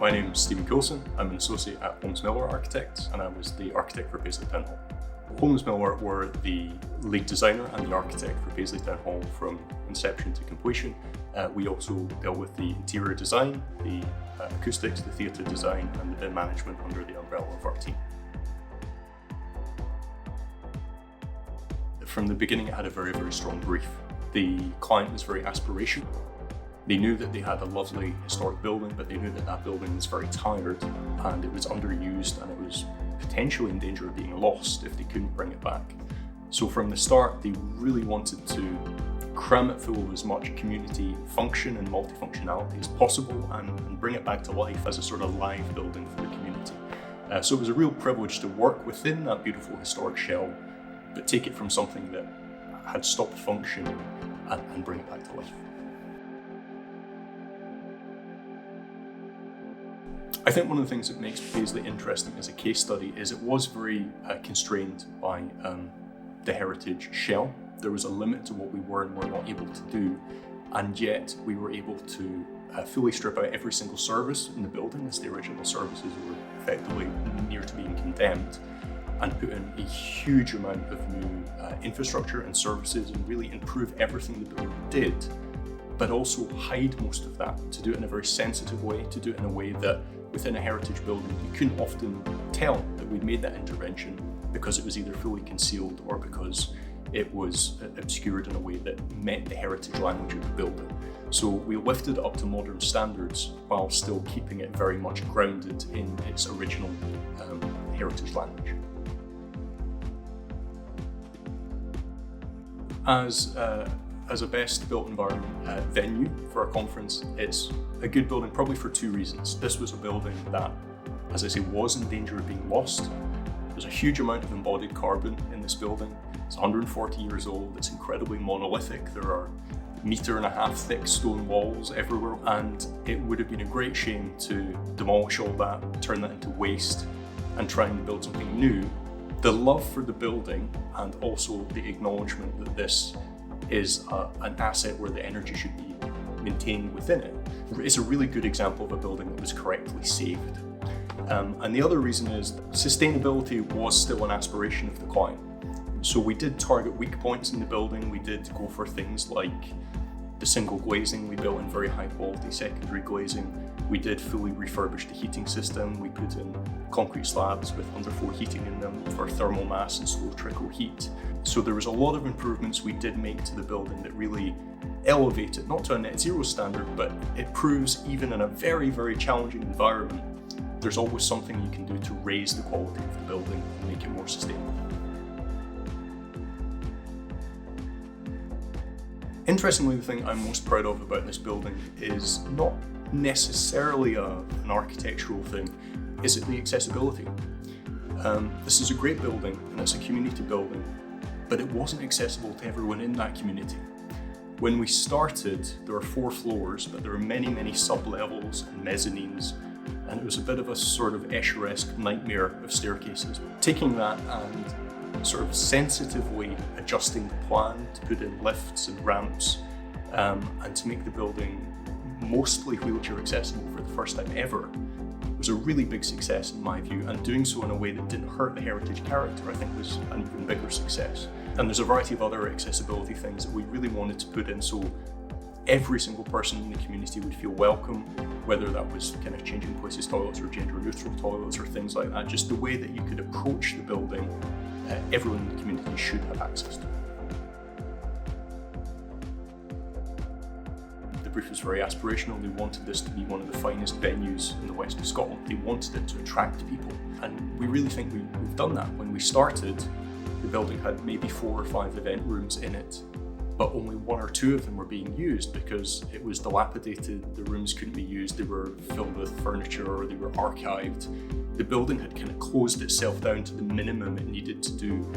My name is Stephen Coulson. I'm an associate at Holmes Miller Architects, and I was the architect for Paisley Town Hall. Holmes Miller were the lead designer and the architect for Paisley Town Hall from inception to completion. We also dealt with the interior design, the acoustics, the theatre design, and the BIM management under the umbrella of our team. From the beginning, it had a very, very strong brief. The client was very aspirational. They knew that they had a lovely historic building, but they knew that that building was very tired and it was underused and it was potentially in danger of being lost if they couldn't bring it back. So from the start, they really wanted to cram it full of as much community function and multifunctionality as possible and bring it back to life as a sort of live building for the community. So it was a real privilege to work within that beautiful historic shell, but take it from something that had stopped functioning and bring it back to life. I think one of the things that makes Paisley interesting as a case study is it was very constrained by the heritage shell. There was a limit to what we were and were not able to do, and yet we were able to fully strip out every single service in the building, as the original services were effectively near to being condemned, and put in a huge amount of new infrastructure and services and really improve everything the building did, but also hide most of that, to do it in a very sensitive way, to do it in a way that within a heritage building you couldn't often tell that we'd made that intervention because it was either fully concealed or because it was obscured in a way that met the heritage language of the building. So we lifted it up to modern standards while still keeping it very much grounded in its original heritage language. As a best built environment venue for a conference, it's a good building probably for two reasons. This was a building that, as I say, was in danger of being lost. There's a huge amount of embodied carbon in this building. It's 140 years old, it's incredibly monolithic. There are 1.5 meter thick stone walls everywhere, and it would have been a great shame to demolish all that, turn that into waste, and try and build something new. The love for the building and also the acknowledgement that this is an asset where the energy should be maintained within it. It's a really good example of a building that was correctly saved. And the other reason is sustainability was still an aspiration of the client. So we did target weak points in the building. We did go for things like the single glazing. We built in very high quality secondary glazing. We did fully refurbish the heating system. We put in concrete slabs with underfloor heating in them for thermal mass and slow trickle heat. So there was a lot of improvements we did make to the building that really elevate it, not to a net zero standard, but it proves even in a very, very challenging environment, there's always something you can do to raise the quality of the building and make it more sustainable. Interestingly, the thing I'm most proud of about this building is not necessarily an architectural thing, is it the accessibility? This is a great building and it's a community building, but it wasn't accessible to everyone in that community. When we started, there were 4 floors, but there were many, many sub-levels and mezzanines, and it was a bit of a sort of Escher-esque nightmare of staircases. Taking that and sort of sensitively adjusting the plan to put in lifts and ramps and to make the building mostly wheelchair accessible for the first time ever was a really big success in my view, and doing so in a way that didn't hurt the heritage character I think was an even bigger success. And there's a variety of other accessibility things that we really wanted to put in so every single person in the community would feel welcome, whether that was kind of changing places toilets or gender neutral toilets or things like that, just the way that you could approach the building, everyone in the community should have access to. The brief was very aspirational. They wanted this to be one of the finest venues in the west of Scotland. They wanted it to attract people, and we really think we've done that. When we started, the building had maybe 4 or 5 event rooms in it, but only 1 or 2 of them were being used because it was dilapidated, the rooms couldn't be used, they were filled with furniture or they were archived. The building had kind of closed itself down to the minimum it needed to do,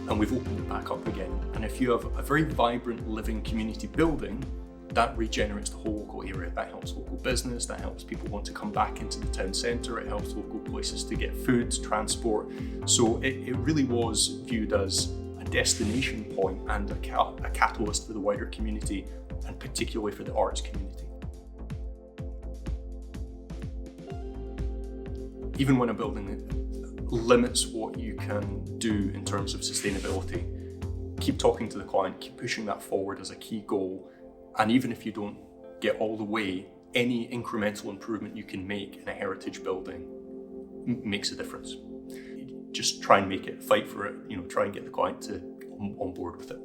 and we've opened it back up again. And if you have a very vibrant living community building, that regenerates the whole local area. That helps local business, that helps people want to come back into the town centre, it helps local places to get food, transport. So it really was viewed as a destination point and a catalyst for the wider community, and particularly for the arts community. even when a building limits what you can do in terms of sustainability, keep talking to the client, keep pushing that forward as a key goal. And even if you don't get all the way, any incremental improvement you can make in a heritage building makes a difference. Just try and make it, fight for it, try and get the client on board with it.